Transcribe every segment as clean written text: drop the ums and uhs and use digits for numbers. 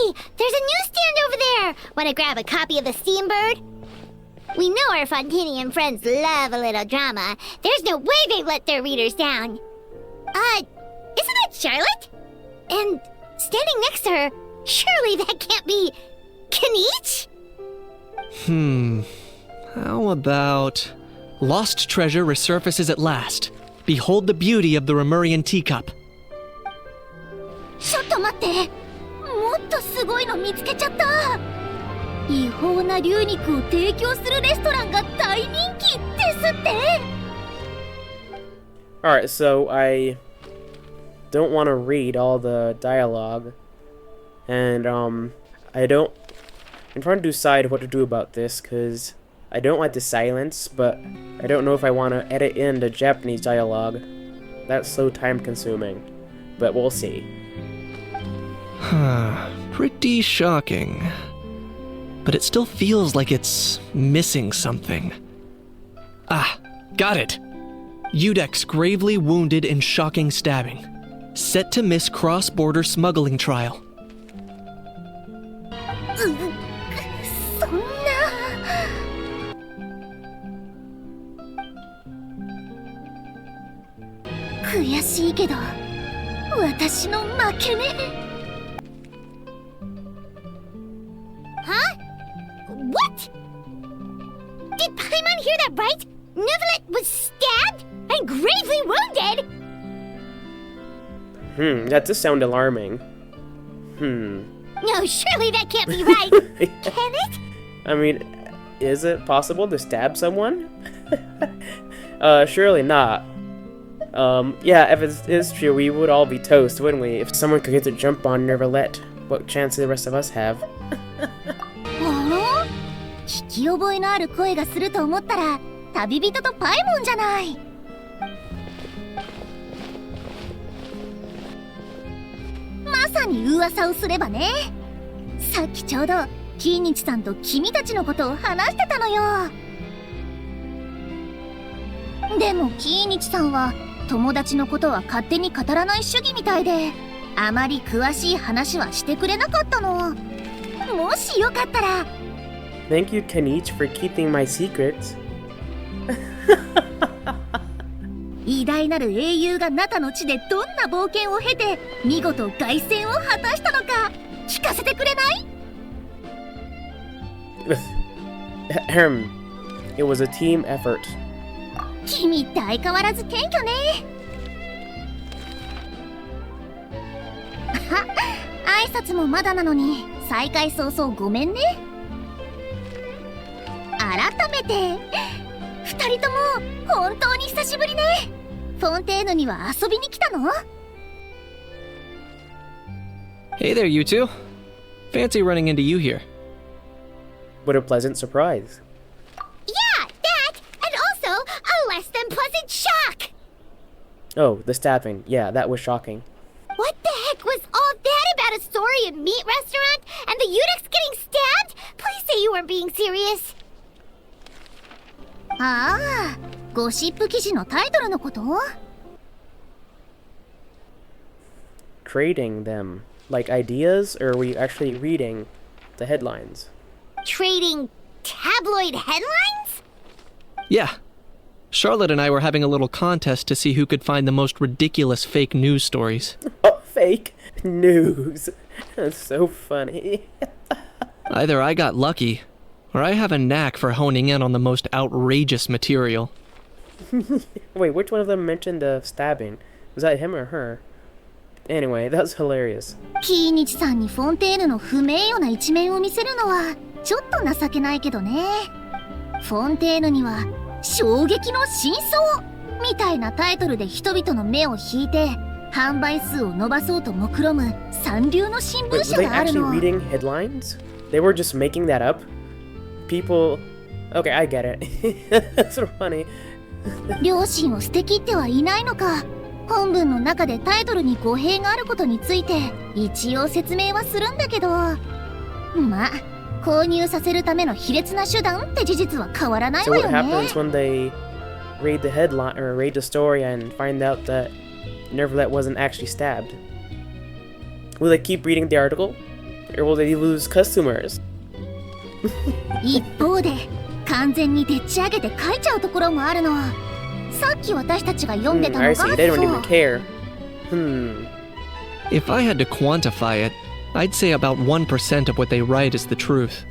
Hey, there's a newsstand over there! Wanna grab a copy of the Steambird? We know our Fontanian friends love a little drama. There's no way they've let their readers down. Isn't that Charlotte? And standing next to her, surely that can't be Kenichi? How about... Lost treasure resurfaces at last. Behold the beauty of the Remurian teacup. ちょっと待って。もっとすごいの見つけちゃった。違法な龍肉を提供するレストランが大人気ですって。Alright, so I don't want to read all the dialogue. And, I'm trying to decide what to do about this, because I don't like the silence, but I don't know if I want to edit in the Japanese dialogue. That's so time-consuming. But we'll see. Pretty shocking. But it still feels like it's missing something. Ah, got it! Udex gravely wounded in shocking stabbing. Set to miss cross-border smuggling trial. そんな。悔しいけど、私の負けね。Huh? What? Did Paimon hear that right? Neuvillette was stabbed and gravely wounded? That does sound alarming. No, surely that can't be right. Can it? I mean, is it possible to stab someone? Surely not. Yeah, if it is true, we would all be toast, wouldn't we? If someone could get the jump on Neuvillette, what chance do the rest of us have? 聞き覚えのある声がすると思ったら旅人とパイモンじゃない。まさに噂をすればね。さっきちょうどキーニチさんと君たちのことを話してたのよ。でもキーニチさんは友達のことは勝手に語らない主義みたいで、あまり詳しい話はしてくれなかったの。もしよかったら。Thank you, Kenichi, for keeping my secrets. 偉大なる英雄がナタの地でどんな冒険を経て見事凱旋を果たしたのか聞かせてくれない？ It was a team effort. 君相変わらず謙虚ね。挨拶もまだなのに再会早々ごめんね。改めて2人とも本当に久しぶりね。フォンテーヌには遊びに来たの？ Hey there, you two. Fancy running into you here. What a pleasant surprise. Yeah, that, and also a less than pleasant shock. Oh, the stabbing. Yeah, that was shocking. What the heck was all that about a story in meat restaurant and the Udex getting stabbed? Please say you weren't being serious. ああ、ゴシップ記事のタイトルのこと？ Trading them. Like ideas, or are we actually reading the headlines? Trading tabloid headlines? Yeah. Charlotte and I were having a little contest to see who could find the most ridiculous fake news stories. Oh, fake news. That's so funny. Either I got lucky, or I have a knack for honing in on the most outrageous material. Wait, which one of them mentioned the stabbing? Was that him or her? Anyway, that was hilarious. キーニチさんにフォンテーヌの不名誉な一面を見せるのはちょっと情けないけどね。フォンテーヌには衝撃の真相みたいなタイトルで人々の目を引いて販売数を伸ばそうと目論む三流の新聞社があるの。Wait, were they actually reading headlines? They were just making that up? People... Okay, I get it. That's so funny. 両親を捨てきってはいないのか。本文の中でタイトルに語弊があることについて一応説明はするんだけど、まあ購入させるための卑劣な手段って事実は変わらないわよね。 So what happens when they read the headline or read the story and find out that Neuvillette wasn't actually stabbed? Will they keep reading the article? Or will they lose customers? 一方で完全にでっち上げて書いちゃうところもあるの。さっき私たちが読んでたのが I see. They don't そう even care. If I had to quantify it, I'd say about 1% of what they write is the truth.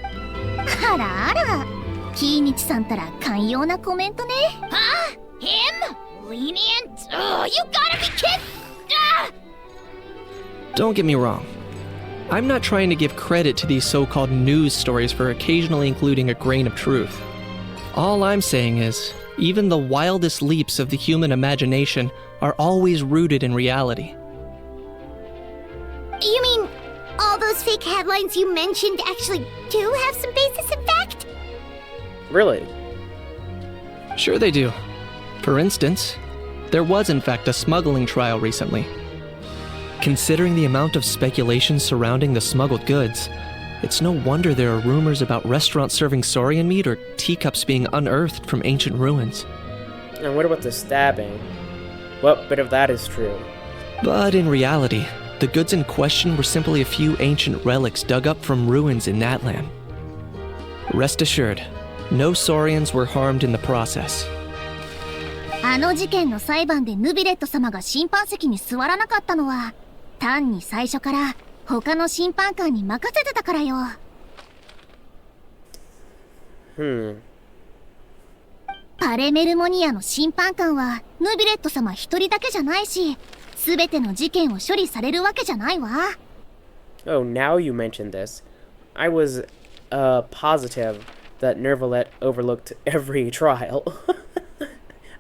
あらあら、キーニチさんたら寛容なコメントね。Huh? Him? Lenient? Oh, you gotta be kidding! Don't get me wrong. I'm not trying to give credit to these so-called news stories for occasionally including a grain of truth. All I'm saying is, even the wildest leaps of the human imagination are always rooted in reality. You mean all those fake headlines you mentioned actually do have some basis in fact? Really? Sure they do. For instance, there was in fact a smuggling trial recently. Considering the amount of speculation surrounding the smuggled goods, it's no wonder there are rumors about restaurants serving saurian meat or teacups being unearthed from ancient ruins. And what about the stabbing? What bit of that is true? But in reality, the goods in question were simply a few ancient relics dug up from ruins in Natlan. Rest assured, no saurians were harmed in the process. あの事件の裁判でヌビレット様が審判席に座らなかったのは単に最初から他の審判官に任せてたからよ。パレメルモニアの審判官はヌビレット様一人だけじゃないし、すべての事件を処理されるわけじゃないわ。Oh, now you mentioned this. I was positive that Nervalet overlooked every trial.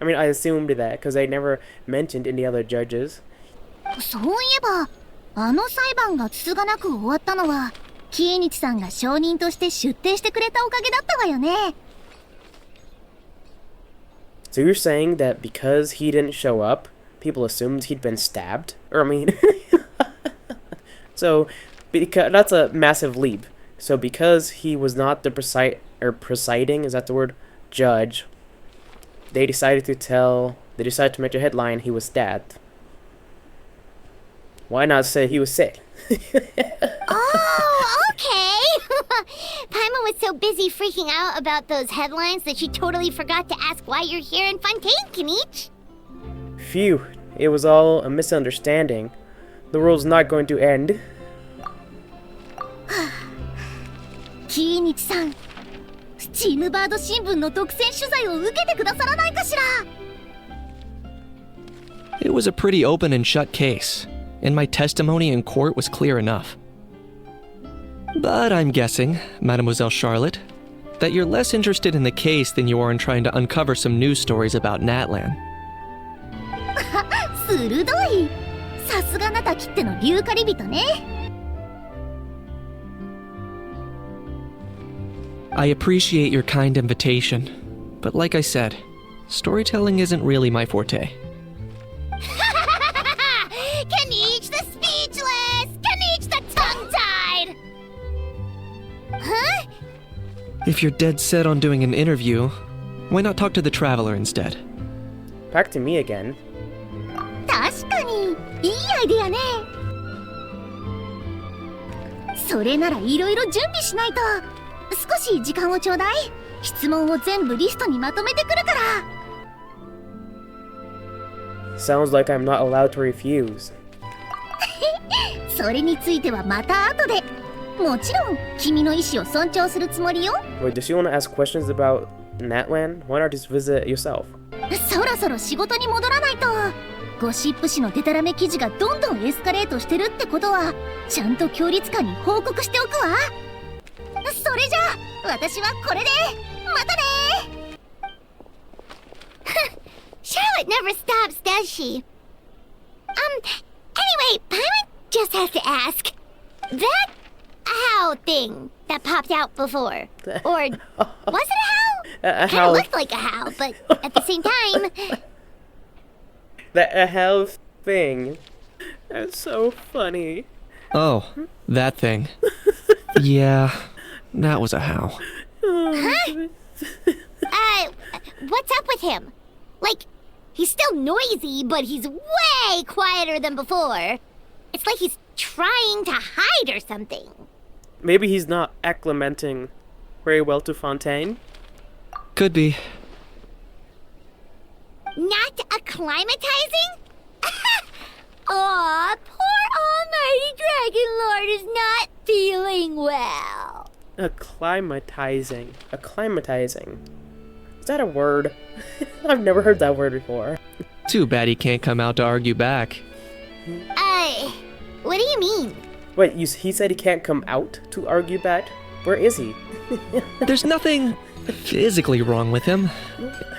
I mean, I assumed that because they never mentioned any other judges. そういえば、あの裁判がつつがなく終わったのは、キーニチさんが証人として出廷してくれたおかげだったわよね。So you're saying that because he didn't show up, people assumed he'd been stabbed? Or I mean, so because that's a massive leap. So because he was not the presiding, is that the word, judge, they decided to make a headline he was stabbed. Why not say he was sick? Oh, okay. Paimon was so busy freaking out about those headlines that she totally forgot to ask why you're here in Fontaine, Kinich. Phew, it was all a misunderstanding. The world's not going to end. キーニチさん、スチームバード新聞の独占取材を受けてくださらないかしら。It was a pretty open and shut case, and my testimony in court was clear enough. But I'm guessing, Mademoiselle Charlotte, that you're less interested in the case than you are in trying to uncover some news stories about Natlan. 鋭い。さすがあなたきっての竜狩り人ね。I appreciate your kind invitation, but like I said, storytelling isn't really my forte. Kinich the speechless! Kinich the tongue-tied! Huh? If you're dead set on doing an interview, why not talk to the traveler instead? Back to me again. 確かにいいアイデアね。それならいろいろ準備しないと。少し時間をちょうだい。質問を全部リストにまとめてくるから。Sounds like I'm not allowed to refuse. それについてはまた後で。もちろん君の意思を尊重するつもりよ。Wait, does she want to ask questions about Natlan? Why not just visit yourself? そろそろ仕事に戻らないと。ゴシップ誌のデタラメ記事がどんどんエスカレートしてるってことはちゃんと協律官に報告しておくわ。それじゃあ私はこれでまたね。Charlotte never stops, does she? Anyway, Paimon just has to ask. That how thing that popped out before, or was it a how? Kind of looked like a how, but at the same time. That how thing. That's so funny. Oh, that thing. Yeah, that was a how. Huh? What's up with him? Like, he's still noisy, but he's way quieter than before. It's like he's trying to hide or something. Maybe he's not acclimating very well to Fontaine. Could be. Not acclimatizing? Aw, poor Almighty Dragon Lord is not feeling well. Acclimatizing. Acclimatizing. Is that a word? I've never heard that word before. Too bad he can't come out to argue back. What do you mean? Wait, he said he can't come out to argue back? Where is he? There's nothing physically wrong with him.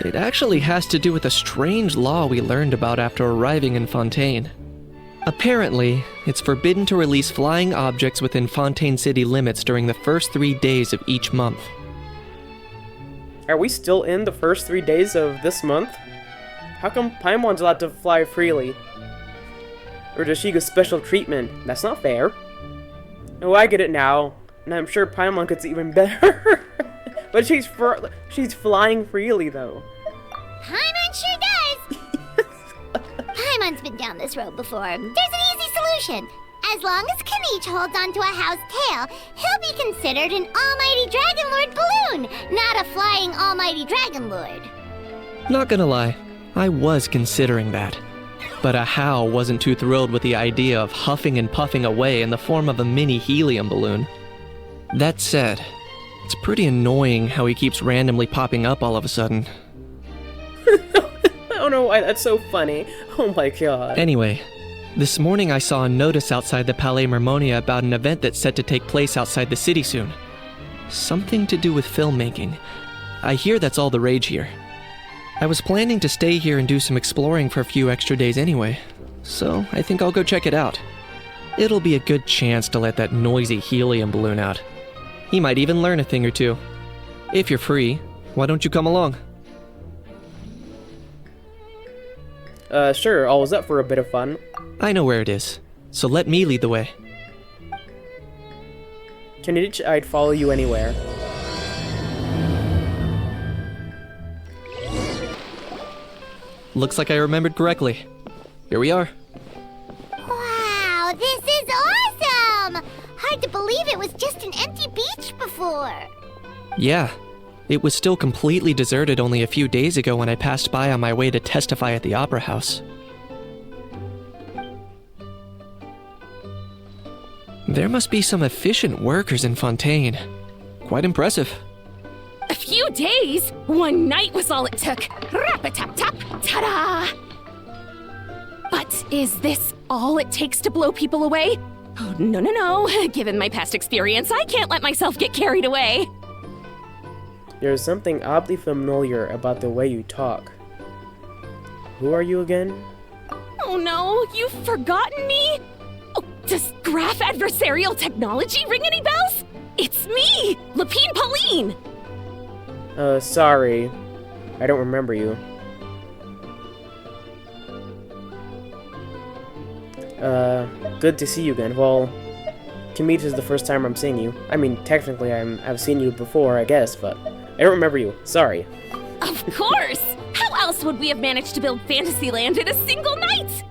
It actually has to do with a strange law we learned about after arriving in Fontaine. Apparently, it's forbidden to release flying objects within Fontaine city limits during the first 3 days of each month. Are we still in the first 3 days of this month? How come Paimon's allowed to fly freely? Or does she get special treatment? That's not fair. Oh, I get it now. And I'm sure Paimon gets even better. But she's flying freely, though. Paimon sure does! Paimon's been down this road before. There's an easy solution. As long as Kaniche holds onto a house tail, he'll be considered an Almighty Dragon Lord balloon, not a flying Almighty Dragon Lord. Not gonna lie, I was considering that. But Ahau wasn't too thrilled with the idea of huffing and puffing away in the form of a mini helium balloon. That said, it's pretty annoying how he keeps randomly popping up all of a sudden. I don't know why that's so funny. Oh my god. Anyway, this morning I saw a notice outside the Palais Mermonia about an event that's set to take place outside the city soon. Something to do with filmmaking. I hear that's all the rage here. I was planning to stay here and do some exploring for a few extra days anyway, so I think I'll go check it out. It'll be a good chance to let that noisy helium balloon out. He might even learn a thing or two. If you're free, why don't you come along? Sure, always up for a bit of fun. I know where it is, so let me lead the way. Kaniche, I'd follow you anywhere. Looks like I remembered correctly. Here we are. Wow, this is awesome! Hard to believe it was just an empty beach before. Yeah, it was still completely deserted only a few days ago when I passed by on my way to testify at the Opera House. There must be some efficient workers in Fontaine. Quite impressive. A few days? One night was all it took. Rap-a-tap-tap, ta-da! But is this all it takes to blow people away? Oh, no. Given my past experience, I can't let myself get carried away. There's something oddly familiar about the way you talk. Who are you again? Oh no, you've forgotten me? Oh, does graph adversarial technology ring any bells? It's me, Lapine Pauline! Sorry. I don't remember you. Good to see you again. Well, Kaniche is the first time I'm seeing you. I mean, technically I've seen you before, I guess, but I don't remember you. Sorry. Of course! How else would we have managed to build Fantasyland in a single night?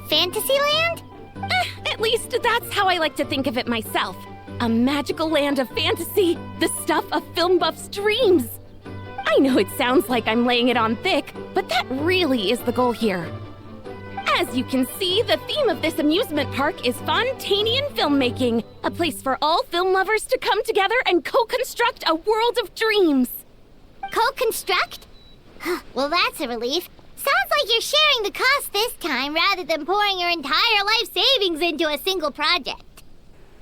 Fantasyland? At least that's how I like to think of it myself. A magical land of fantasy, the stuff of film buffs' dreams. I know it sounds like I'm laying it on thick, but that really is the goal here. As you can see, the theme of this amusement park is Fontainian filmmaking, a place for all film lovers to come together and co-construct a world of dreams. Co-construct? Well, that's a relief. Sounds like you're sharing the cost this time rather than pouring your entire life savings into a single project.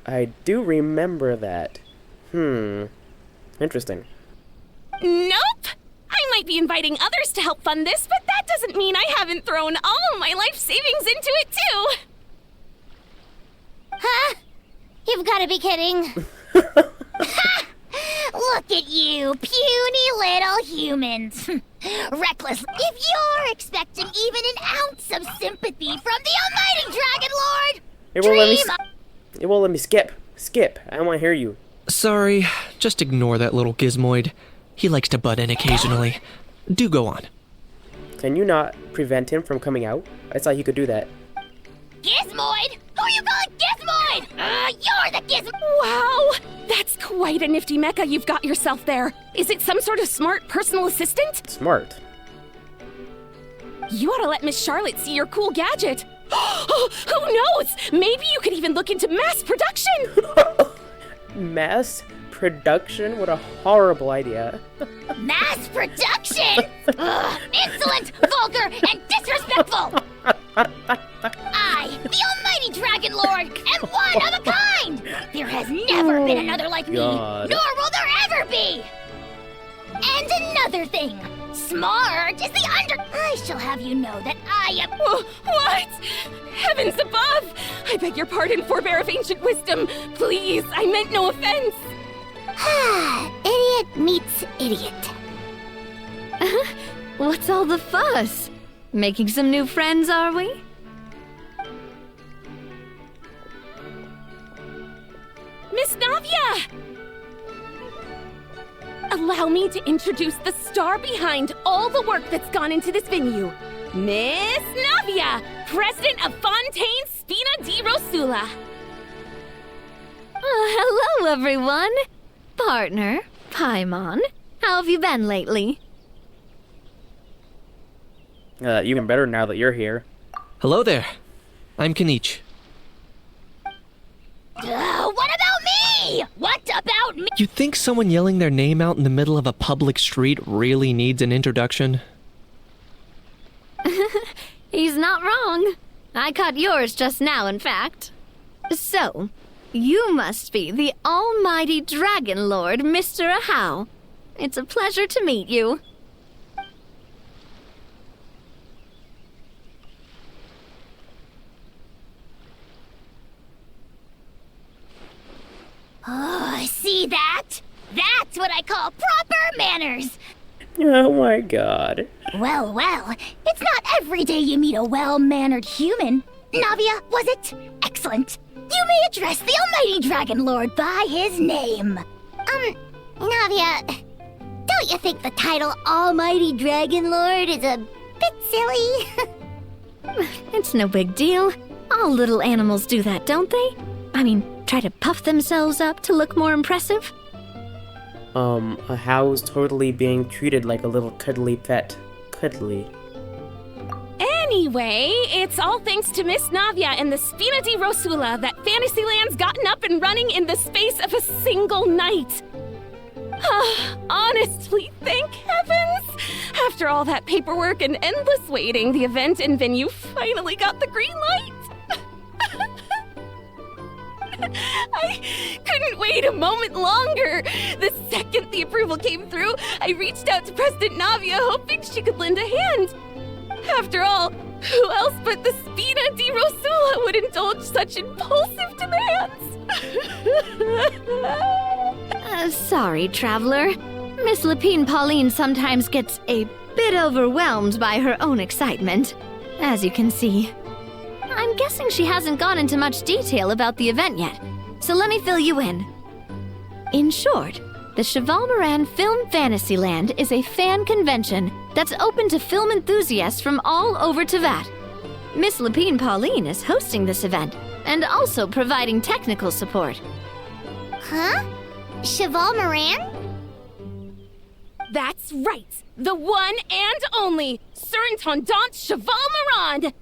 I do remember that. Interesting. Nope! I might be inviting others to help fund this, but that doesn't mean I haven't thrown all my life savings into it too! Huh? You've got to be kidding. Look at you, puny little humans. Reckless. If you're expecting even an ounce of sympathy from the Almighty Dragon Lord, It won't let me skip. Skip. I don't want to hear you. Sorry, just ignore that little gizmoid. He likes to butt in occasionally. Do go on. Can you not prevent him from coming out? I thought you could do that. Gizmoid, who are Wow! That's quite a nifty mecha you've got yourself there. Is it some sort of smart personal assistant? Smart. You ought to let Miss Charlotte see your cool gadget. Who knows? Maybe you could even look into mass production. Mass production? What a horrible idea. Mass production! Ugh, insolent, vulgar, and disrespectful! I, the almighty Dragon Lord, am one of a kind! There has never been another like me, God. nor will there ever be! And another thing, smart is the I shall have you know that I am... What? Heavens above! I beg your pardon, forebear of ancient wisdom. Please, I meant no offense. Idiot meets idiot. What's all the fuss? Making some new friends, are we? Miss Navia! Allow me to introduce the star behind all the work that's gone into this venue. Miss Navia, president of Fontaine Spina di Rosula. Hello, everyone. Partner, Paimon, how have you been lately? Even better now that you're here. Hello there. I'm Kanich. What about me? What about me? You think someone yelling their name out in the middle of a public street really needs an introduction? He's not wrong. I caught yours just now, in fact. So, you must be the almighty Dragon Lord, Mr. Ahau. It's a pleasure to meet you. Oh, see that? That's what I call proper manners. Oh my god. Well, it's not every day you meet a well-mannered human. Navia, was it? Excellent. You may address the almighty Dragon Lord by his name. Navia, don't you think the title Almighty Dragon Lord is a bit silly? It's no big deal. All little animals do that, don't they? I mean, try to puff themselves up to look more impressive. Ahau's totally being treated like a little cuddly pet. Cuddly. Anyway, it's all thanks to Miss Navia and the Spina di Rosula that Fantasyland's gotten up and running in the space of a single night. Honestly, thank heavens! After all that paperwork and endless waiting, the event and venue finally got the green light. I couldn't wait a moment longer. The second the approval came through, I reached out to President Navia, hoping she could lend a hand. After all, who else but the Spina di Rosula would indulge such impulsive demands? Sorry, traveler. Miss Lapine Pauline sometimes gets a bit overwhelmed by her own excitement, as you can see. I'm guessing she hasn't gone into much detail about the event yet, so let me fill you in. In short, the Cheval Moran Film Fantasyland is a fan convention that's open to film enthusiasts from all over Teyvat. Miss Lapine Pauline is hosting this event and also providing technical support. Huh? Cheval Moran? That's right, the one and only Surintendant Cheval Moran!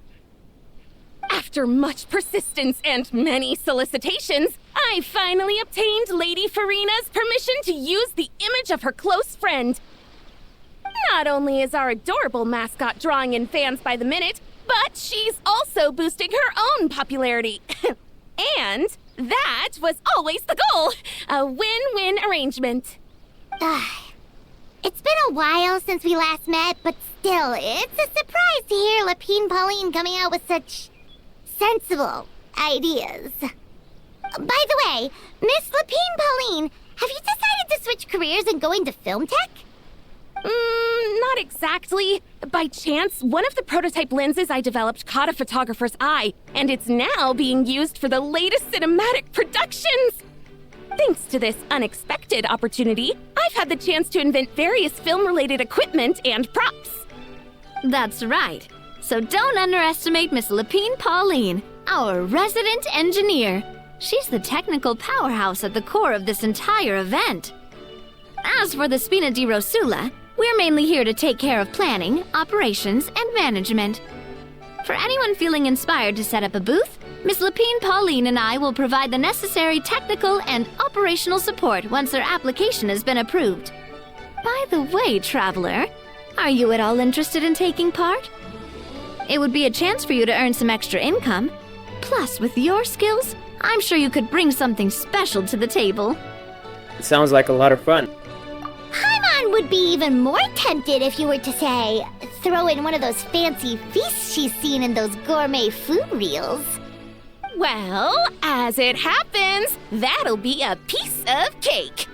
After much persistence and many solicitations, I finally obtained Lady Farina's permission to use the image of her close friend. Not only is our adorable mascot drawing in fans by the minute, but she's also boosting her own popularity. And that was always the goal, a win-win arrangement. It's been a while since we last met, but still, it's a surprise to hear Lapine Pauline coming out with such sensible ideas. By the way, Miss Lapine Pauline, have you decided to switch careers and go into film tech? Not exactly. By chance, one of the prototype lenses I developed caught a photographer's eye, and it's now being used for the latest cinematic productions. Thanks to this unexpected opportunity, I've had the chance to invent various film-related equipment and props. That's right. So don't underestimate Miss Lapine Pauline, our resident engineer. She's the technical powerhouse at the core of this entire event. As for the Spina di Rosula, we're mainly here to take care of planning, operations, and management. For anyone feeling inspired to set up a booth, Miss Lapine Pauline and I will provide the necessary technical and operational support once their application has been approved. By the way, Traveler, are you at all interested in taking part? It would be a chance for you to earn some extra income. Plus, with your skills, I'm sure you could bring something special to the table. It sounds like a lot of fun. Paimon would be even more tempted if you were to, say, throw in one of those fancy feasts she's seen in those gourmet food reels. Well, as it happens, that'll be a piece of cake.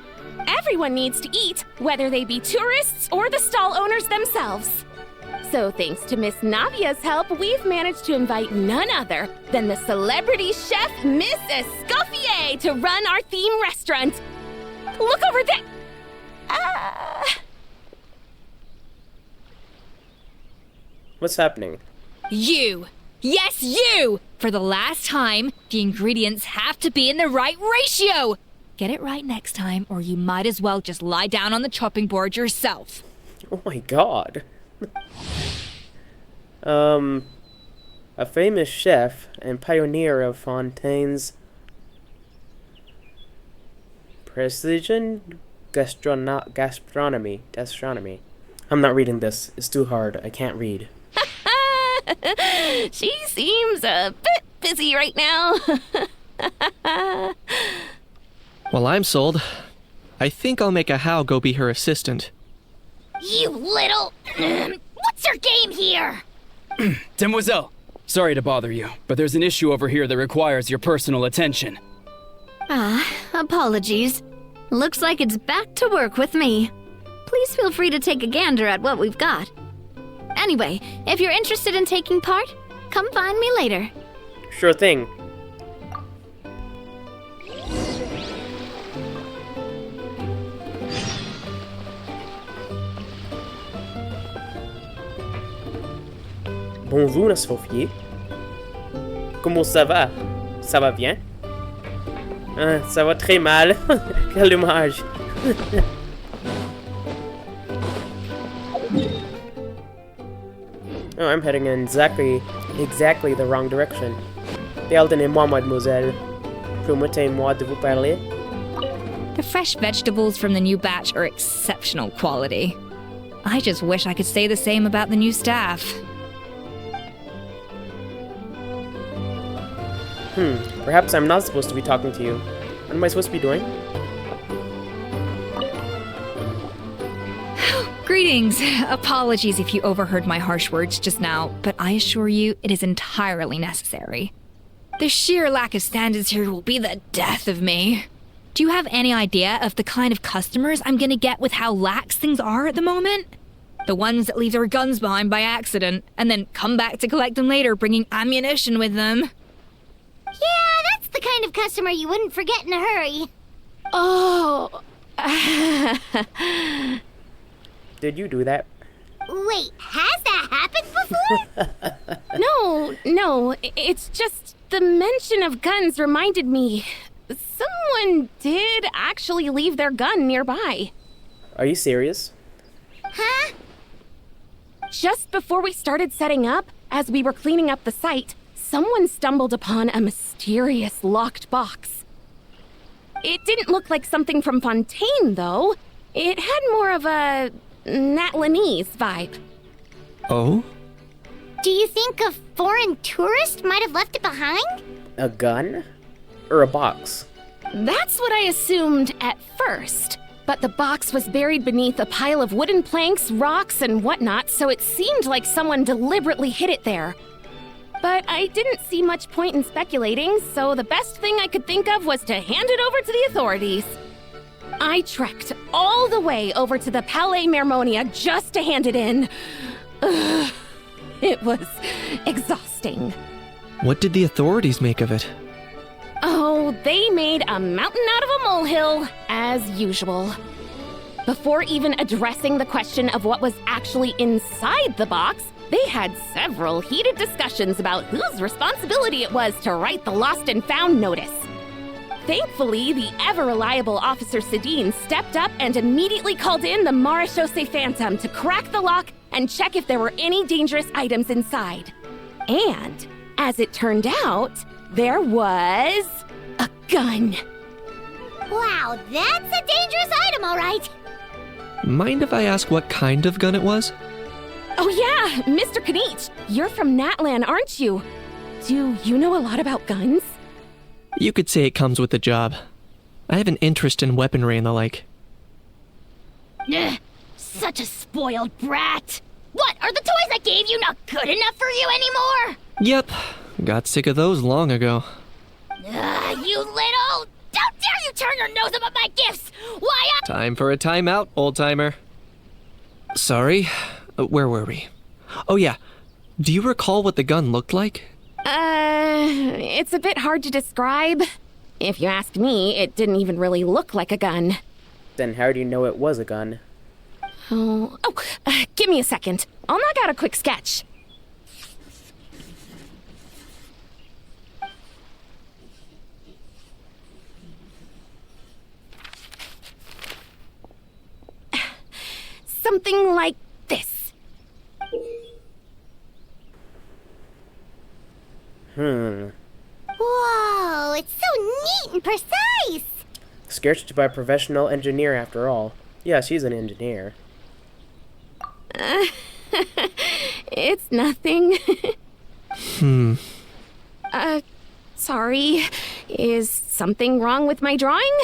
Everyone needs to eat, whether they be tourists or the stall owners themselves. So thanks to Miss Navia's help, we've managed to invite none other than the celebrity chef Miss Escoffier to run our theme restaurant. Look over there! What's happening? You! Yes, you! For the last time, the ingredients have to be in the right ratio! Get it right next time, or you might as well just lie down on the chopping board yourself. Oh my god. A famous chef and pioneer of Fontaine's precision gastronomy. I'm not reading this. It's too hard. I can't read. She seems a bit busy right now. Well, I'm sold. I think I'll make a How go be her assistant. You little... What's your game here? Demoiselle, sorry to bother you, but there's an issue over here that requires your personal attention. Apologies. Looks like it's back to work with me. Please feel free to take a gander at what we've got. Anyway, if you're interested in taking part, come find me later. Sure thing. Bonjour, Escoffier. Comment ça va? Ça va bien? Ça va très mal. Quel dommage. Oh, I'm heading in exactly the wrong direction. Pardonnez-moi, mademoiselle. Permettez-moi de vous parler. The fresh vegetables from the new batch are exceptional quality. I just wish I could say the same about the new staff. Perhaps I'm not supposed to be talking to you. What am I supposed to be doing? Greetings. Apologies if you overheard my harsh words just now, but I assure you it is entirely necessary. The sheer lack of standards here will be the death of me. Do you have any idea of the kind of customers I'm gonna get with how lax things are at the moment? The ones that leave their guns behind by accident, and then come back to collect them later bringing ammunition with them. Yeah, that's the kind of customer you wouldn't forget in a hurry. Oh. Did you do that? Wait, has that happened before? No, it's just the mention of guns reminded me. Someone did actually leave their gun nearby. Are you serious? Huh? Just before we started setting up, as we were cleaning up the site, someone stumbled upon a mysterious locked box. It didn't look like something from Fontaine, though. It had more of a Natlanese vibe. Oh? Do you think a foreign tourist might have left it behind? A gun? Or a box? That's what I assumed at first. But the box was buried beneath a pile of wooden planks, rocks, and whatnot, so it seemed like someone deliberately hid it there. But I didn't see much point in speculating, so the best thing I could think of was to hand it over to the authorities. I trekked all the way over to the Palais Mermonia just to hand it in. Ugh, it was exhausting. What did the authorities make of it? Oh, they made a mountain out of a molehill, as usual. Before even addressing the question of what was actually inside the box, they had several heated discussions about whose responsibility it was to write the lost and found notice. Thankfully, the ever-reliable Officer Sedine stepped up and immediately called in the Marechaussee Phantom to crack the lock and check if there were any dangerous items inside. And, as it turned out, there was a gun. Wow, that's a dangerous item, all right. Mind if I ask what kind of gun it was? Oh yeah, Mr. Kanich, you're from Natlan, aren't you? Do you know a lot about guns? You could say it comes with the job. I have an interest in weaponry and the like. Ugh, such a spoiled brat. What, are the toys I gave you not good enough for you anymore? Yep, got sick of those long ago. You little... How dare you turn your nose up at my gifts? Why, Time for a timeout, old-timer. Sorry, where were we? Oh yeah, do you recall what the gun looked like? It's a bit hard to describe. If you ask me, it didn't even really look like a gun. Then how do you know it was a gun? Give me a second. I'll knock out a quick sketch. Something like this. Whoa, it's so neat and precise. Sketched by a professional engineer after all. Yeah, she's an engineer. It's nothing. Sorry. Is something wrong with my drawing?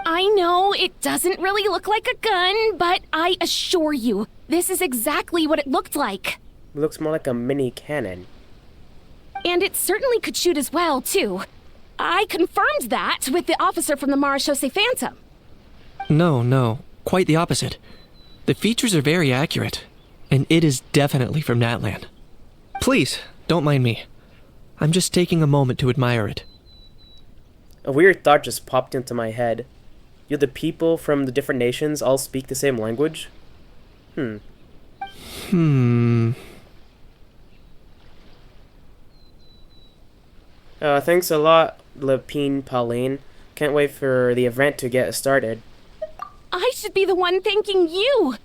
I know it doesn't really look like a gun, but I assure you, this is exactly what it looked like. It looks more like a mini cannon. And it certainly could shoot as well, too. I confirmed that with the officer from the Marechaussee Phantom. No, quite the opposite. The features are very accurate, and it is definitely from Natlan. Please, don't mind me. I'm just taking a moment to admire it. A weird thought just popped into my head. Do the people from the different nations all speak the same language? Thanks a lot, Lapine Pauline. Can't wait for the event to get started. I should be the one thanking you.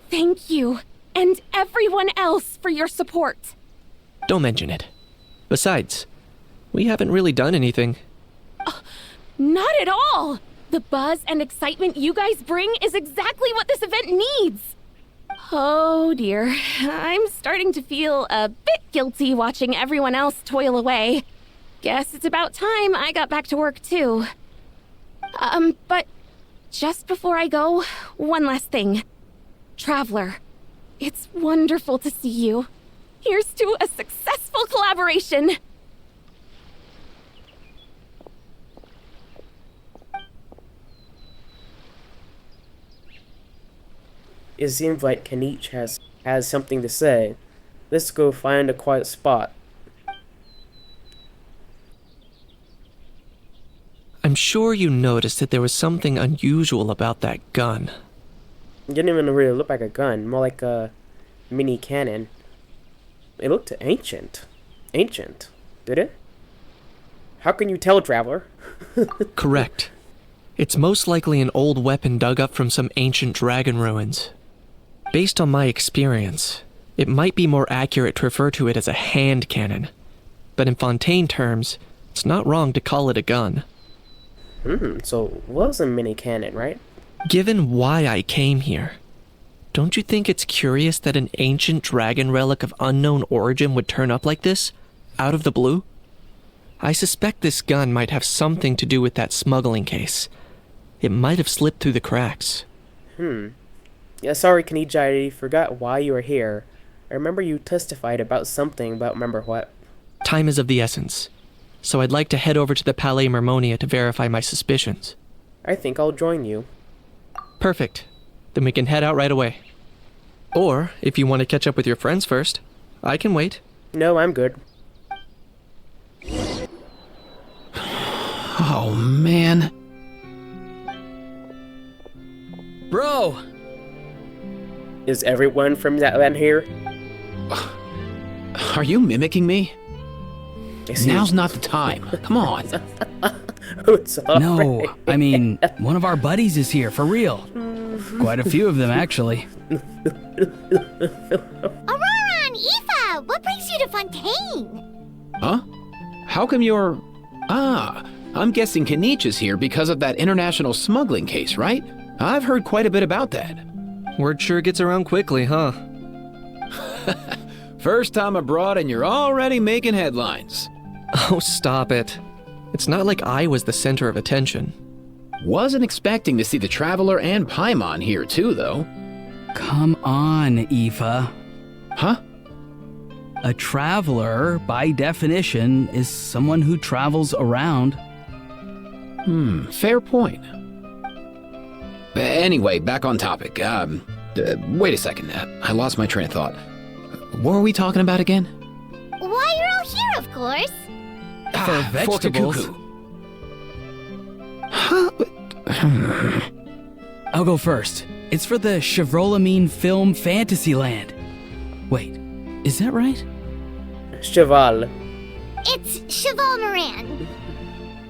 Thank you, and everyone else for your support. Don't mention it. Besides, we haven't really done anything. Not at all. The buzz and excitement you guys bring is exactly what this event needs. Oh dear, I'm starting to feel a bit guilty watching everyone else toil away. Guess it's about time I got back to work too. But just before I go, one last thing. Traveler, it's wonderful to see you. Here's to a successful collaboration. It seems like Kanich has something to say. Let's go find a quiet spot. I'm sure you noticed that there was something unusual about that gun. It didn't even really look like a gun, more like a mini cannon. It looked ancient. Ancient, did it? How can you tell, Traveler? Correct. It's most likely an old weapon dug up from some ancient dragon ruins. Based on my experience, it might be more accurate to refer to it as a hand cannon. But in Fontaine terms, it's not wrong to call it a gun. So it was a mini cannon, right? Given why I came here, don't you think it's curious that an ancient dragon relic of unknown origin would turn up like this, out of the blue? I suspect this gun might have something to do with that smuggling case. It might have slipped through the cracks. Yeah, sorry, Kanich, I forgot why you were here. I remember you testified about something, but remember what? Time is of the essence, so I'd like to head over to the Palais Mermonia to verify my suspicions. I think I'll join you. Perfect. Then we can head out right away. Or, if you want to catch up with your friends first, I can wait. No, I'm good. Oh, man. Bro! Is everyone from that land here? Are you mimicking me? I see. Now's not the time. Come on. Sorry. No, I mean, one of our buddies is here, for real. Quite a few of them, actually. Aurora and Aoife, what brings you to Fontaine? Huh? How come you're... Ah, I'm guessing Kanich is here because of that international smuggling case, right? I've heard quite a bit about that. Word sure gets around quickly, huh? First time abroad and you're already making headlines. Oh, stop it. It's not like I was the center of attention. Wasn't expecting to see the Traveler and Paimon here too, though. Come on, Aoife. Huh? A traveler, by definition, is someone who travels around. Fair point. Anyway, back on topic. Wait a second. I lost my train of thought. What were we talking about again? Why, you're all here, of course. For vegetables. Kakuku. Huh? I'll go first. It's for the Chevrolamine Film Fantasyland. Wait, is that right? Cheval. It's Cheval Moran.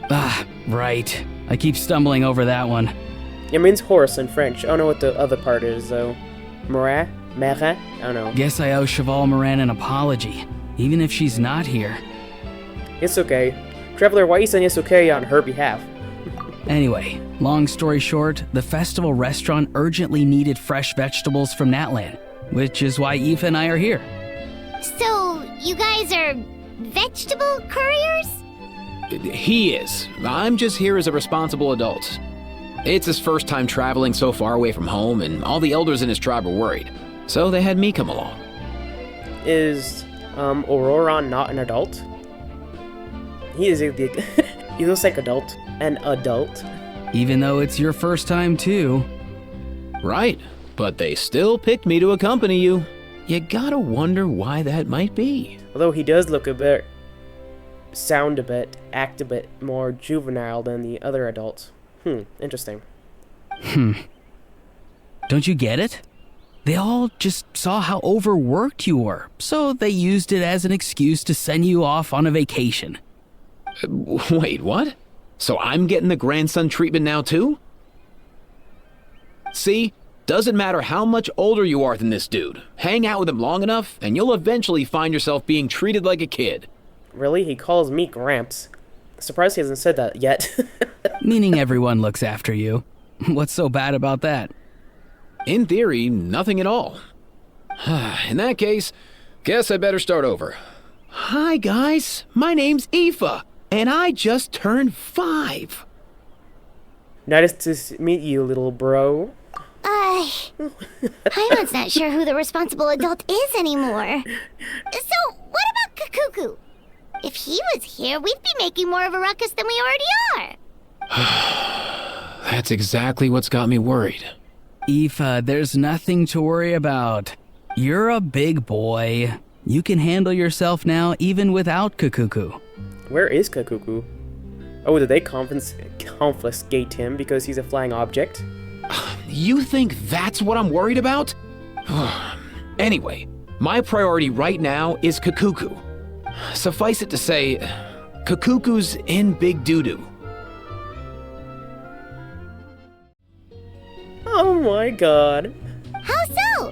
Ah, right. I keep stumbling over that one. It means horse in French. I don't know what the other part is, though. Marin? Marin? I don't know. Guess I owe Cheval Moran an apology, even if she's not here. It's okay. Traveler, why are you saying it's okay on her behalf? Anyway, long story short, the festival restaurant urgently needed fresh vegetables from Natlan, which is why Aoife and I are here. So, you guys are vegetable couriers? He is. I'm just here as a responsible adult. It's his first time traveling so far away from home, and all the elders in his tribe were worried. So they had me come along. Is Auroron not an adult? He is he looks like an adult. Even though it's your first time too. Right, but they still picked me to accompany you. You gotta wonder why that might be. Although he does look a bit, sound a bit, act a bit more juvenile than the other adults. Interesting. Don't you get it? They all just saw how overworked you were, so they used it as an excuse to send you off on a vacation. Wait, what? So I'm getting the grandson treatment now too? See? Doesn't matter how much older you are than this dude. Hang out with him long enough, and you'll eventually find yourself being treated like a kid. Really? He calls me Gramps. Surprised he hasn't said that yet. Meaning everyone looks after you. What's so bad about that? In theory, nothing at all. In that case, guess I better start over. Hi guys, my name's Aoife, and I just turned 5. Nice to meet you, little bro. Paimon's not sure who the responsible adult is anymore. So, what about Kakuku? If he was here, we'd be making more of a ruckus than we already are. That's exactly what's got me worried. Aoife, there's nothing to worry about. You're a big boy. You can handle yourself now even without Kakuku. Where is Kakuku? Oh, did they confiscate him because he's a flying object? You think that's what I'm worried about? Anyway, my priority right now is Kakuku. Suffice it to say, Kakuku's in big doo-doo. Oh my god. How so?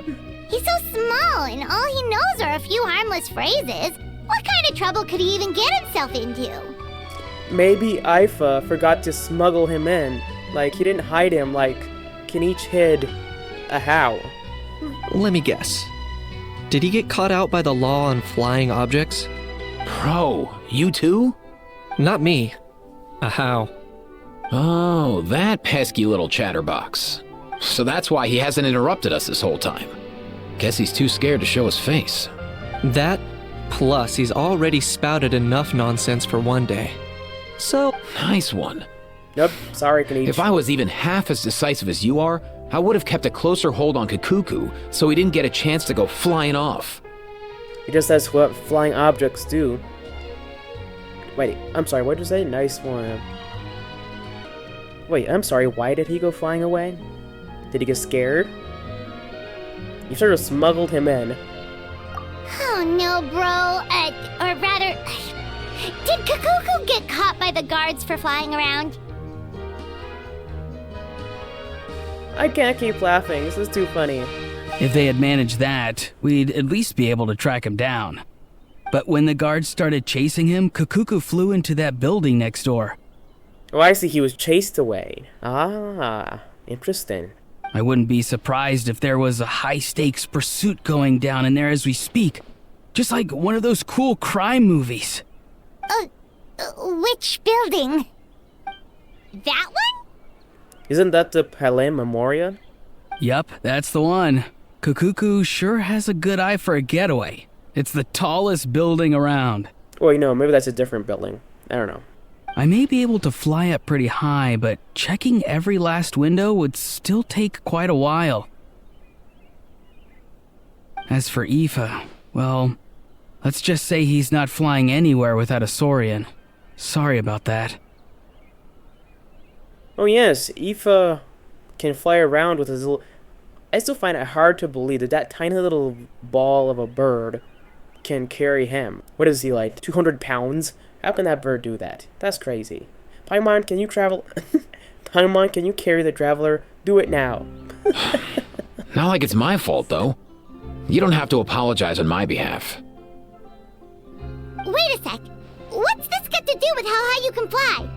He's so small, and all he knows are a few harmless phrases. What kind of trouble could he even get himself into? Maybe Aoife forgot to smuggle him in. Like, he didn't hide him like Kanich hid a how. Let me guess. Did he get caught out by the law on flying objects? Bro, you too? Not me. A how. Oh, that pesky little chatterbox. So that's why he hasn't interrupted us this whole time. Guess he's too scared to show his face. That, plus he's already spouted enough nonsense for one day. So, Nice one. Nope, sorry, Kanich. If I was even half as decisive as you are, I would have kept a closer hold on Kakuku so he didn't get a chance to go flying off. He just does what flying objects do. Wait, I'm sorry, what did you say? Nice one. Wait, I'm sorry, why did he go flying away? Did he get scared? You sort of smuggled him in. Oh no, bro. Or rather, Did Kakuku get caught by the guards for flying around? I can't keep laughing. This is too funny. If they had managed that, we'd at least be able to track him down. But when the guards started chasing him, Kakuku flew into that building next door. Oh, I see. He was chased away. Ah, interesting. I wouldn't be surprised if there was a high-stakes pursuit going down in there as we speak. Just like one of those cool crime movies. Which building? That one? Isn't that the Palais Memoria? Yup, that's the one. Kakuku sure has a good eye for a getaway. It's the tallest building around. Wait, no, maybe that's a different building. I don't know. I may be able to fly up pretty high, but checking every last window would still take quite a while. As for Aoife, well, let's just say he's not flying anywhere without a Saurian. Sorry about that. Oh yes, Aoife can fly around with his little... I still find it hard to believe that that tiny little ball of a bird can carry him. What is he, like 200 pounds? How can that bird do that? That's crazy. Paimon, can you travel? Paimon, can you carry the traveler? Do it now. Not like it's my fault, though. You don't have to apologize on my behalf. Wait a sec. What's this got to do with how high you can fly?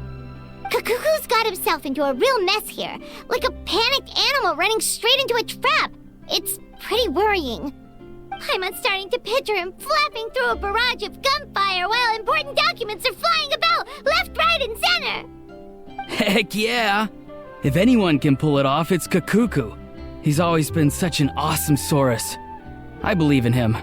Kakuku's got himself into a real mess here, like a panicked animal running straight into a trap. It's pretty worrying. I'm starting to picture him flapping through a barrage of gunfire while important documents are flying about left, right, and center. Heck yeah! If anyone can pull it off, it's Kakuku. He's always been such an awesome Saurus. I believe in him.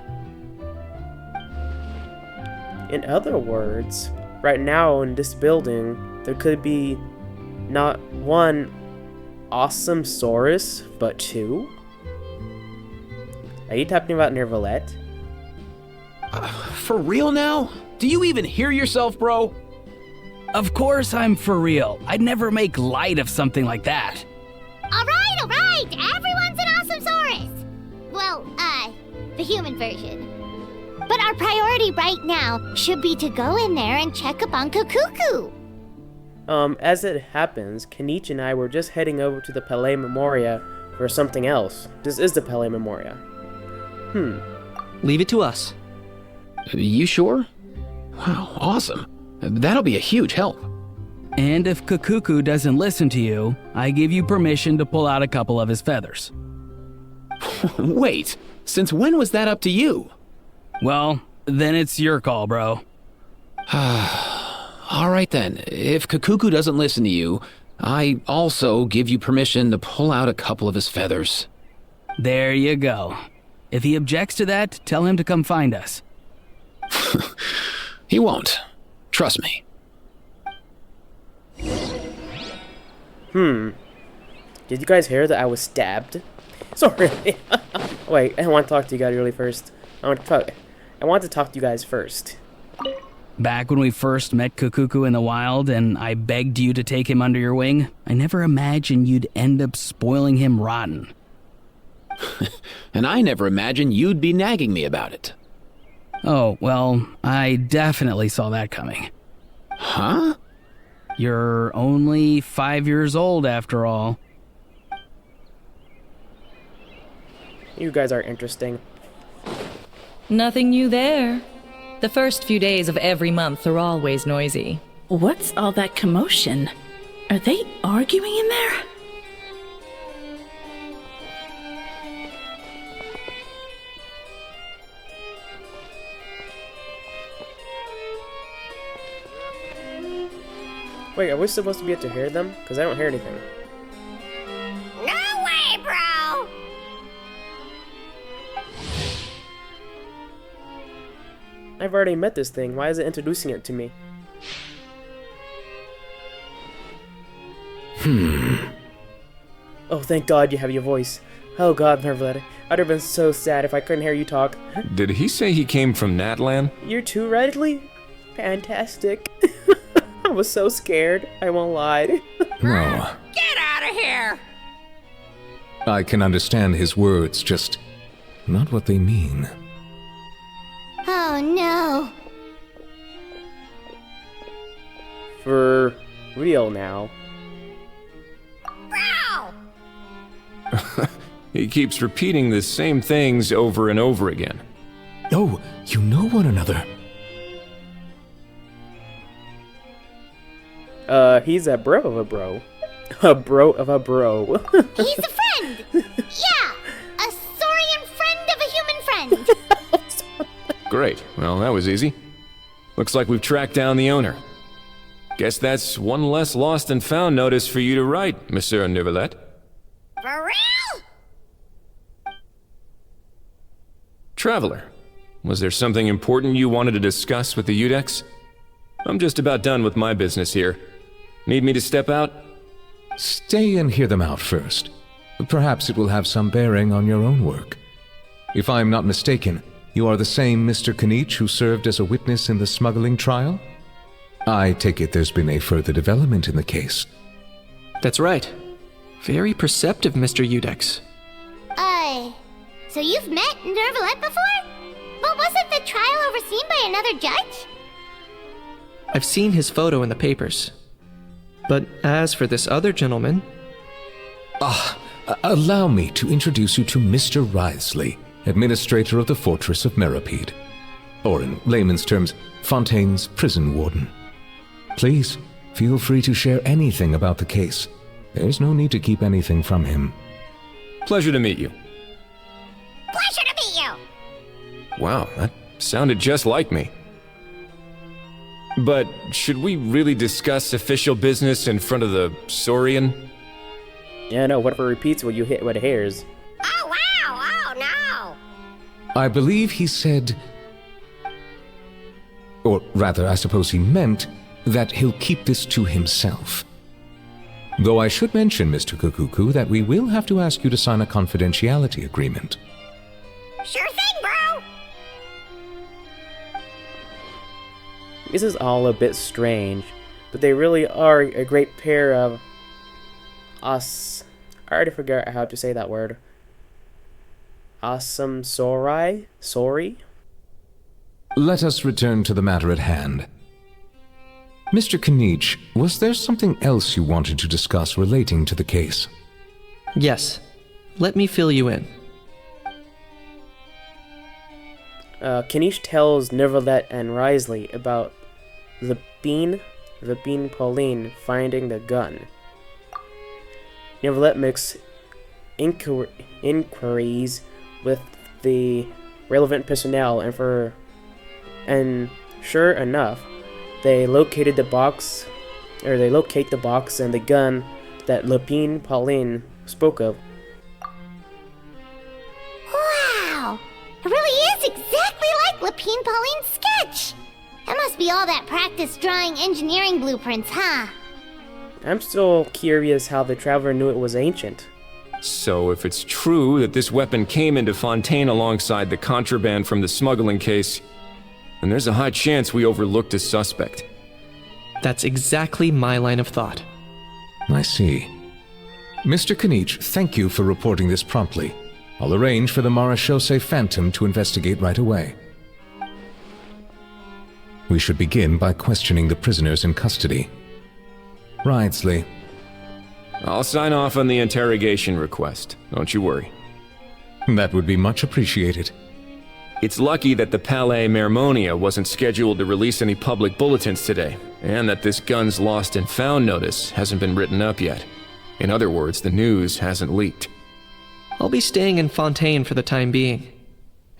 In other words, right now in this building, there could be not one awesome Saurus, but two? Are you talking about Nervalette? For real now? Do you even hear yourself, bro? Of course I'm for real. I'd never make light of something like that. All right. Everyone's an awesome Saurus. Well, the human version. But our priority right now should be to go in there and check up on Kakuku. As it happens, Kenichi and I were just heading over to the Palais Memoria for something else. This is the Palais Memoria. Leave it to us. You sure? Wow, awesome. That'll be a huge help. And if Kakuku doesn't listen to you, I give you permission to pull out a couple of his feathers. Wait, since when was that up to you? Well, then it's your call, bro. All right then, if Kakuku doesn't listen to you, I also give you permission to pull out a couple of his feathers. There you go. If he objects to that, tell him to come find us. He won't. Trust me. Did you guys hear that I was stabbed? Sorry. Wait, I want to talk to you guys really first. I want to talk to you guys first. Back when we first met Kakuku in the wild and I begged you to take him under your wing, I never imagined you'd end up spoiling him rotten. And I never imagined you'd be nagging me about it. Oh, well, I definitely saw that coming. Huh? You're only 5 years old after all. You guys are interesting. Nothing new there. The first few days of every month are always noisy. What's all that commotion? Are they arguing in there? Wait, are we supposed to be able to hear them? Because I don't hear anything. No way, bro! I've already met this thing. Why is it introducing it to me? Oh, thank God you have your voice. Oh God, Nervalette. I'd have been so sad if I couldn't hear you talk. Did he say he came from Natlan? You're too Redley? Fantastic. I was so scared. I won't lie. No. Get out of here! I can understand his words, just not what they mean. Oh no. for real now. He keeps repeating the same things over and over again. Oh, you know one another. He's a bro of a bro. A bro of a bro. He's a friend! Yeah! A saurian friend of a human friend! Great. Well, that was easy. Looks like we've tracked down the owner. Guess that's one less lost and found notice for you to write, Monsieur Neuvillette. For real? Traveler, was there something important you wanted to discuss with the Udex? I'm just about done with my business here. Need me to step out? Stay and hear them out first. Perhaps it will have some bearing on your own work. If I'm not mistaken, you are the same Mr. Kanich who served as a witness in the smuggling trial? I take it there's been a further development in the case. That's right. Very perceptive, Mr. Udex. So you've met Neuvillette before? But wasn't the trial overseen by another judge? I've seen his photo in the papers. But as for this other gentleman... Allow me to introduce you to Mr. Wriothesley, administrator of the Fortress of Meripede. Or in layman's terms, Fontaine's prison warden. Please, feel free to share anything about the case. There's no need to keep anything from him. Pleasure to meet you. Pleasure to meet you! Wow, that sounded just like me. But should we really discuss official business in front of the Saurian? Yeah, no, whatever repeats what you hit with hairs. Oh, wow! Oh, no! I believe he said... Or rather, I suppose he meant that he'll keep this to himself. Though I should mention, Mr. Kukuku, that we will have to ask you to sign a confidentiality agreement. Sure thing, bro! This is all a bit strange, but they really are a great pair of us. I already forgot how to say that word. Awesome Sorry? Let us return to the matter at hand. Mr. Kanich, was there something else you wanted to discuss relating to the case? Yes. Let me fill you in. Kanich tells Neuvillette and Wriothesley about the Bean Pauline finding the gun. Neuvillette makes inquiries with the relevant personnel, and sure enough, they locate the box and the gun that Lapine Pauline spoke of. Wow! It really is exactly like Lapine Pauline's sketch! That must be all that practice drawing engineering blueprints, huh? I'm still curious how the Traveler knew it was ancient. So if it's true that this weapon came into Fontaine alongside the contraband from the smuggling case, then there's a high chance we overlooked a suspect. That's exactly my line of thought. I see. Mr. Kanich, thank you for reporting this promptly. I'll arrange for the Marechaussee Phantom to investigate right away. We should begin by questioning the prisoners in custody. Wriothesley. I'll sign off on the interrogation request. Don't you worry. That would be much appreciated. It's lucky that the Palais Mermonia wasn't scheduled to release any public bulletins today, and that this gun's lost and found notice hasn't been written up yet. In other words, the news hasn't leaked. I'll be staying in Fontaine for the time being.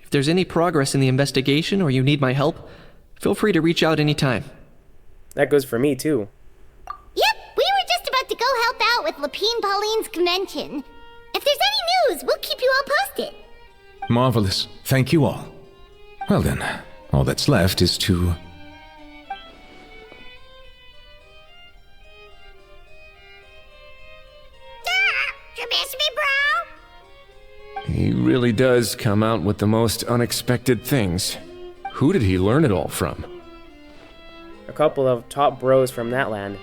If there's any progress in the investigation or you need my help, feel free to reach out anytime. That goes for me, too. Yep, we were just about to go help out with Lapine Pauline's convention. If there's any news, we'll keep you all posted. Marvelous. Thank you all. Well then, all that's left is to... You miss me, bro? He really does come out with the most unexpected things. Who did he learn it all from? A couple of top bros from that land.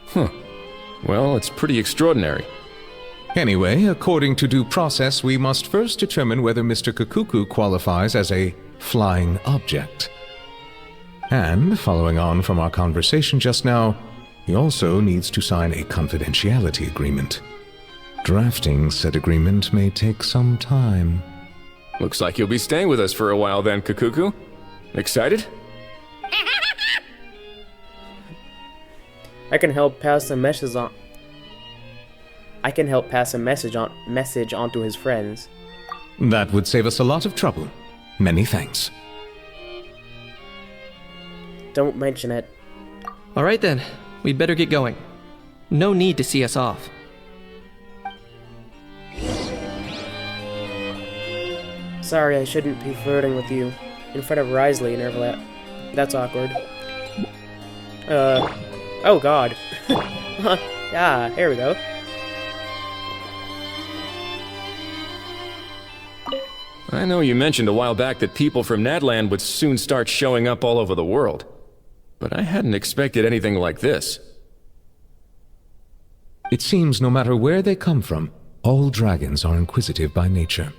Huh. Well, it's pretty extraordinary. Anyway, according to due process, we must first determine whether Mr. Kukuku qualifies as a flying object. And, following on from our conversation just now, he also needs to sign a confidentiality agreement. Drafting said agreement may take some time. Looks like you'll be staying with us for a while then, Kakuku. Excited? I can help pass a message on. Message on to his friends. That would save us a lot of trouble. Many thanks. Don't mention it. All right then, we'd better get going. No need to see us off. Sorry, I shouldn't be flirting with you in front of Risley and Everlat. That's awkward. Oh god. Yeah, here we go. I know you mentioned a while back that people from Nadland would soon start showing up all over the world. But I hadn't expected anything like this. It seems no matter where they come from, all dragons are inquisitive by nature.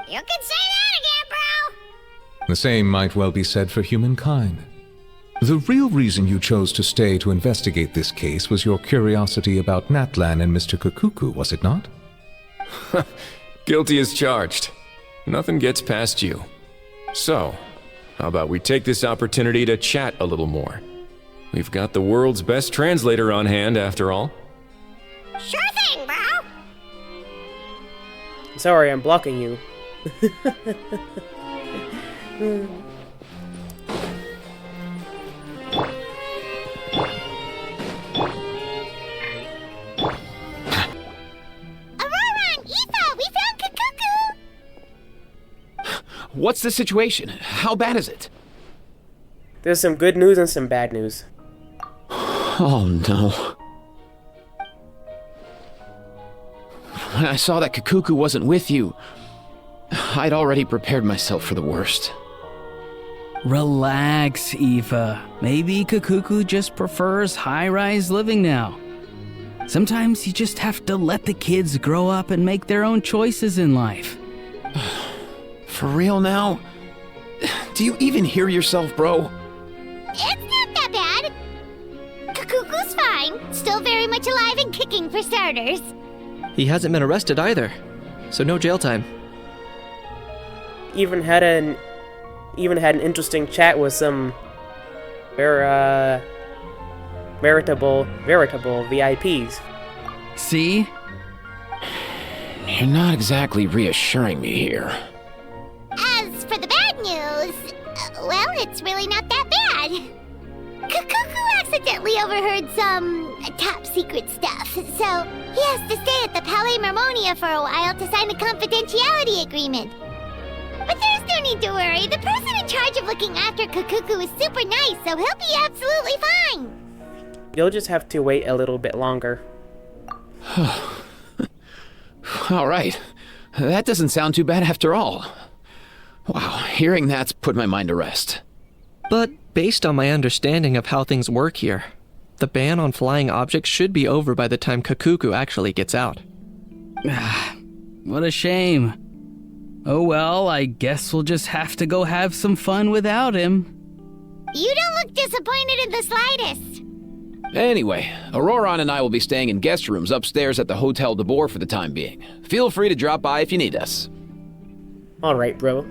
You can say that again, bro! The same might well be said for humankind. The real reason you chose to stay to investigate this case was your curiosity about Natlan and Mr. Kakuku, was it not? Guilty as charged. Nothing gets past you. So, how about we take this opportunity to chat a little more? We've got the world's best translator on hand, after all. Sure thing, bro! Sorry, I'm blocking you. What's the situation? How bad is it? There's some good news and some bad news. Oh no. When I saw that Kakuku wasn't with you, I'd already prepared myself for the worst. Relax, Eva. Maybe Kakuku just prefers high-rise living now. Sometimes you just have to let the kids grow up and make their own choices in life. For real now? Do you even hear yourself, bro? It's not that bad. Kakuku's fine. Still very much alive and kicking for starters. He hasn't been arrested either, so no jail time. Even had an interesting chat with some veritable VIPs. See? You're not exactly reassuring me here. As for the bad news, well, it's really not that bad. Kakuku accidentally overheard some top secret stuff, so he has to stay at the Palais Mermonia for a while to sign a confidentiality agreement. But there's no need to worry. The person in charge of looking after Kakuku is super nice, so he'll be absolutely fine. You'll just have to wait a little bit longer. All right. That doesn't sound too bad after all. Wow, hearing that's put my mind to rest. But based on my understanding of how things work here, the ban on flying objects should be over by the time Kakuku actually gets out. What a shame. Oh well, I guess we'll just have to go have some fun without him. You don't look disappointed in the slightest. Anyway, Auroron and I will be staying in guest rooms upstairs at the Hotel de Boer for the time being. Feel free to drop by if you need us. Alright, bro.